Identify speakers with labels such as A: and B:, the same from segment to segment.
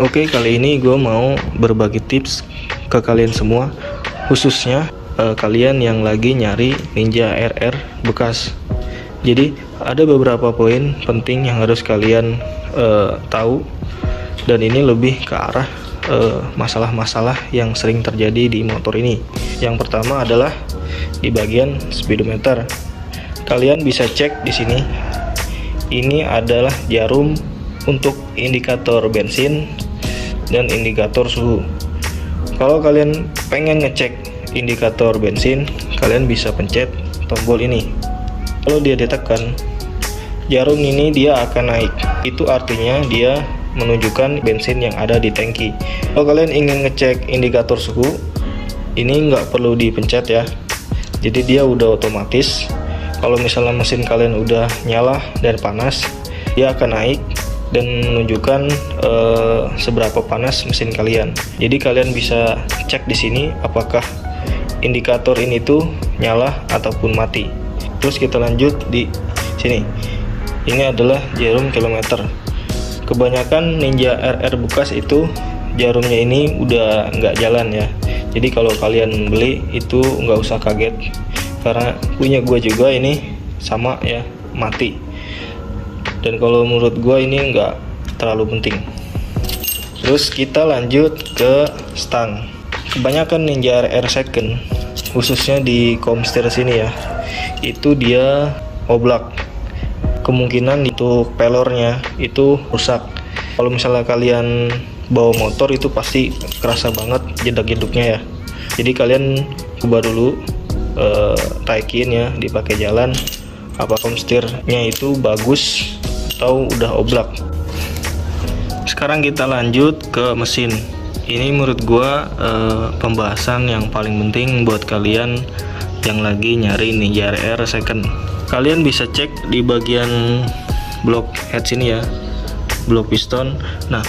A: Oke, kali ini gue mau berbagi tips ke kalian semua, khususnya kalian yang lagi nyari Ninja RR bekas. Jadi ada beberapa poin penting yang harus kalian tahu, dan ini lebih ke arah masalah-masalah yang sering terjadi di motor ini. Yang pertama adalah di bagian speedometer. Kalian bisa cek di sini. Ini adalah jarum untuk indikator bensin dan indikator suhu. Kalau kalian pengen ngecek indikator bensin, kalian bisa pencet tombol ini. Kalau dia ditekan, jarum ini dia akan naik. Itu artinya dia menunjukkan bensin yang ada di tangki. Kalau kalian ingin ngecek indikator suhu, ini nggak perlu dipencet ya. Jadi dia udah otomatis. Kalau misalnya mesin kalian udah nyala dan panas, dia akan naik dan menunjukkan seberapa panas mesin kalian. Jadi kalian bisa cek di sini apakah indikator ini tuh nyala ataupun mati. Terus kita lanjut di sini. Ini adalah jarum kilometer. Kebanyakan Ninja RR bekas itu jarumnya ini udah nggak jalan ya. Jadi kalau kalian beli itu nggak usah kaget, karena punya gue juga ini sama ya, mati. Dan kalau menurut gue ini nggak terlalu penting. Terus kita lanjut ke stang. Kebanyakan Ninja RR second, khususnya di Comster sini ya, itu dia oblak. Kemungkinan untuk pelornya itu rusak. Kalau misalnya kalian bawa motor itu pasti kerasa banget jedak-jeduknya ya. Jadi kalian coba dulu taikin ya, dipakai jalan, apa Comsternya itu bagus atau udah oblak. Sekarang kita lanjut ke mesin. Ini menurut gua pembahasan yang paling penting buat kalian yang lagi nyari Ninja RR second. Kalian bisa cek di bagian blok head sini ya, blok piston. Nah,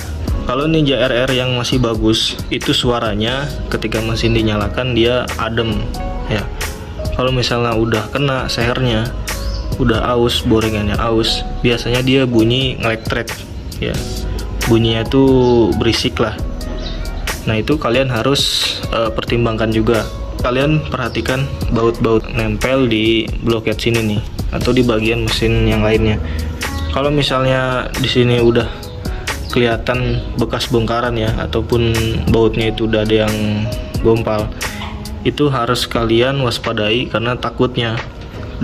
A: kalau Ninja RR yang masih bagus, itu suaranya ketika mesin dinyalakan dia adem ya. Kalau misalnya udah kena sehernya, udah aus, boringannya aus, biasanya dia bunyi ngelektrek ya, bunyinya tuh berisik lah. Nah itu kalian harus pertimbangkan juga. Kalian perhatikan baut-baut nempel di blok head sini nih, atau di bagian mesin yang lainnya. Kalau misalnya di sini udah kelihatan bekas bongkaran ya, ataupun bautnya itu udah ada yang gompal, itu harus kalian waspadai, karena takutnya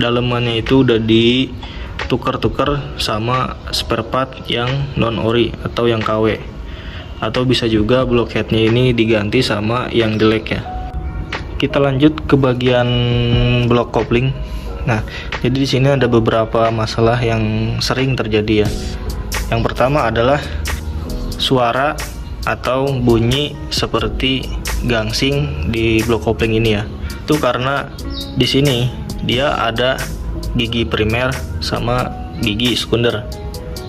A: dalemannya itu udah ditukar-tukar sama spare part yang non ori atau yang KW, atau bisa juga blok headnya ini diganti sama yang jelek ya. Kita lanjut ke bagian blok kopling. Nah, jadi di sini ada beberapa masalah yang sering terjadi ya. Yang pertama adalah suara atau bunyi seperti gangsing di blok kopling ini ya. Itu karena di sini dia ada gigi primer sama gigi sekunder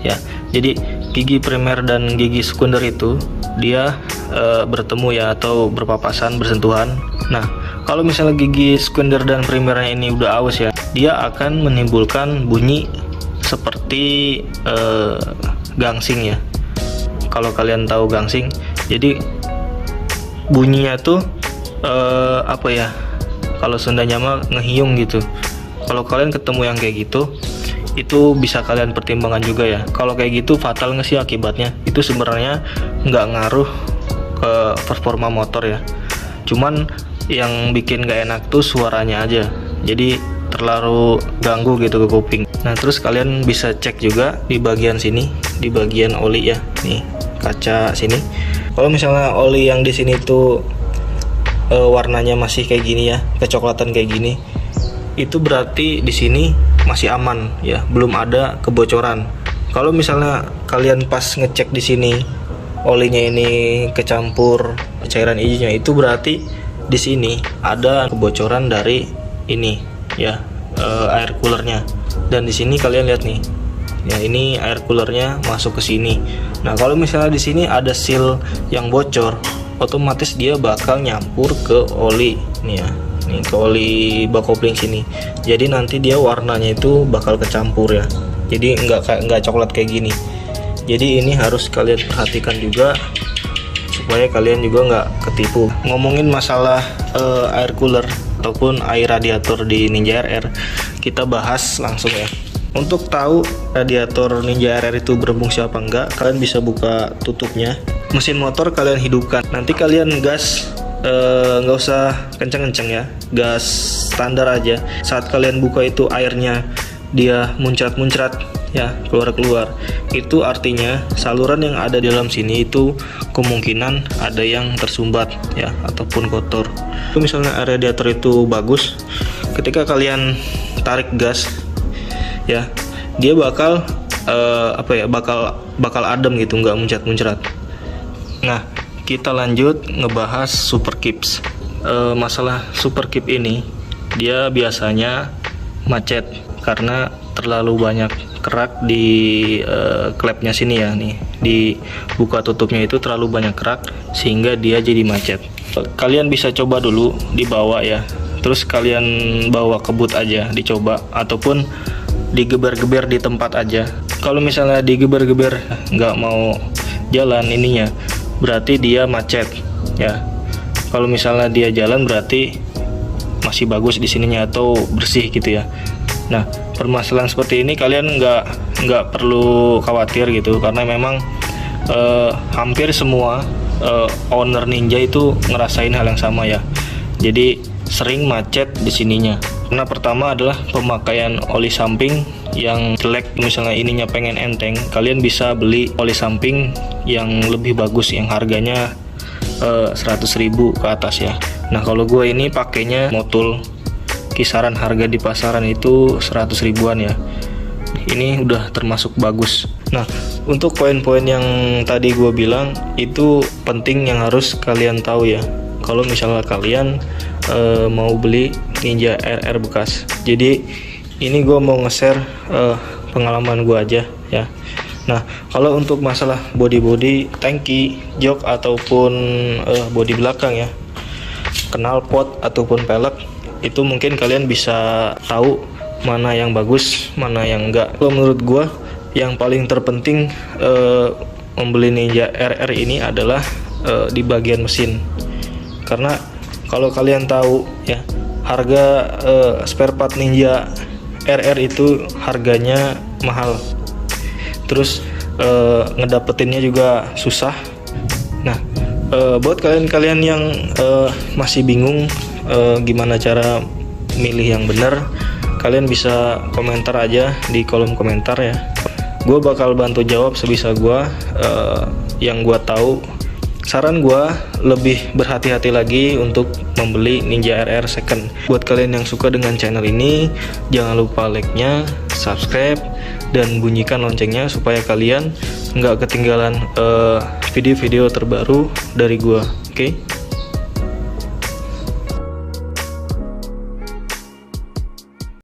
A: ya. Jadi gigi primer dan gigi sekunder itu dia bertemu ya, atau berpapasan, bersentuhan. Nah, kalau misalnya gigi sekunder dan primernya ini udah aus ya, dia akan menimbulkan bunyi seperti gangsing ya. Kalau kalian tahu gangsing, jadi bunyinya tuh apa ya, kalau Sundanya mah ngehiung gitu. Kalau kalian ketemu yang kayak gitu, itu bisa kalian pertimbangkan juga ya. Kalau kayak gitu fatal nggak sih akibatnya? Itu sebenarnya nggak ngaruh ke performa motor ya, cuman yang bikin gak enak tuh suaranya aja, jadi terlalu ganggu gitu ke kuping. Nah terus kalian bisa cek juga di bagian sini, di bagian oli ya, nih kaca sini. Kalau misalnya oli yang di sini tuh warnanya masih kayak gini ya, kecoklatan kayak gini, itu berarti di sini masih aman ya, belum ada kebocoran. Kalau misalnya kalian pas ngecek di sini olinya ini kecampur cairan hijaunya, itu berarti di sini ada kebocoran dari ini ya, air coolernya. Dan di sini kalian lihat nih ya, ini air coolernya masuk ke sini. Nah kalau misalnya di sini ada seal yang bocor, otomatis dia bakal nyampur ke oli nih ya, nih ke oli bak kopling sini. Jadi nanti dia warnanya itu bakal kecampur ya, jadi nggak coklat kayak gini. Jadi ini harus kalian perhatikan juga supaya kalian juga nggak ketipu. Ngomongin masalah air cooler ataupun air radiator di Ninja RR, kita bahas langsung ya. Untuk tahu radiator Ninja RR itu berfungsi apa enggak, kalian bisa buka tutupnya. Mesin motor kalian hidupkan, nanti kalian gas nggak usah kenceng-kenceng ya, gas standar aja. Saat kalian buka itu airnya dia muncrat-muncrat ya, keluar-keluar, itu artinya saluran yang ada di dalam sini itu kemungkinan ada yang tersumbat ya, ataupun kotor. Itu misalnya radiator itu bagus, ketika kalian tarik gas ya, dia bakal bakal adem gitu, nggak muncrat-muncrat. Nah, kita lanjut ngebahas Super Keeps. Masalah Super Keep ini, dia biasanya macet karena terlalu banyak kerak di klepnya sini ya, nih di buka tutupnya itu terlalu banyak kerak sehingga dia jadi macet. Kalian bisa coba dulu dibawa ya, terus kalian bawa ke boot aja dicoba, ataupun digeber-geber di tempat aja. Kalau misalnya digeber-geber nggak mau jalan ininya, berarti dia macet ya. Kalau misalnya dia jalan berarti masih bagus di sininya atau bersih gitu ya. Nah, permasalahan seperti ini kalian nggak perlu khawatir gitu, karena memang hampir semua owner Ninja itu ngerasain hal yang sama ya. Jadi sering macet di sininya. Karena pertama adalah pemakaian oli samping yang jelek. Misalnya ininya pengen enteng, kalian bisa beli oli samping yang lebih bagus yang harganya 100.000 ke atas ya. Nah, kalau gue ini pakainya Motul, kisaran harga di pasaran itu 100 ribuan ya. Ini udah termasuk bagus. Nah, untuk poin-poin yang tadi gue bilang itu penting yang harus kalian tahu ya, kalau misalnya kalian mau beli Ninja RR bekas. Jadi ini gue mau nge-share pengalaman gue aja ya. Nah, kalau untuk masalah body tangki, jok ataupun bodi belakang ya, knalpot ataupun pelek, itu mungkin kalian bisa tahu mana yang bagus, mana yang enggak. Kalau menurut gue yang paling terpenting membeli Ninja RR ini adalah di bagian mesin. Karena kalau kalian tahu ya, harga spare part Ninja RR itu harganya mahal, terus ngedapetinnya juga susah. Nah, buat kalian yang masih bingung gimana cara milih yang benar, kalian bisa komentar aja di kolom komentar ya. Gue bakal bantu jawab sebisa gue yang gue tahu. Saran gue lebih berhati-hati lagi untuk membeli Ninja RR second. Buat kalian yang suka dengan channel ini, jangan lupa like-nya, subscribe, dan bunyikan loncengnya supaya kalian nggak ketinggalan video-video terbaru dari gue. Oke?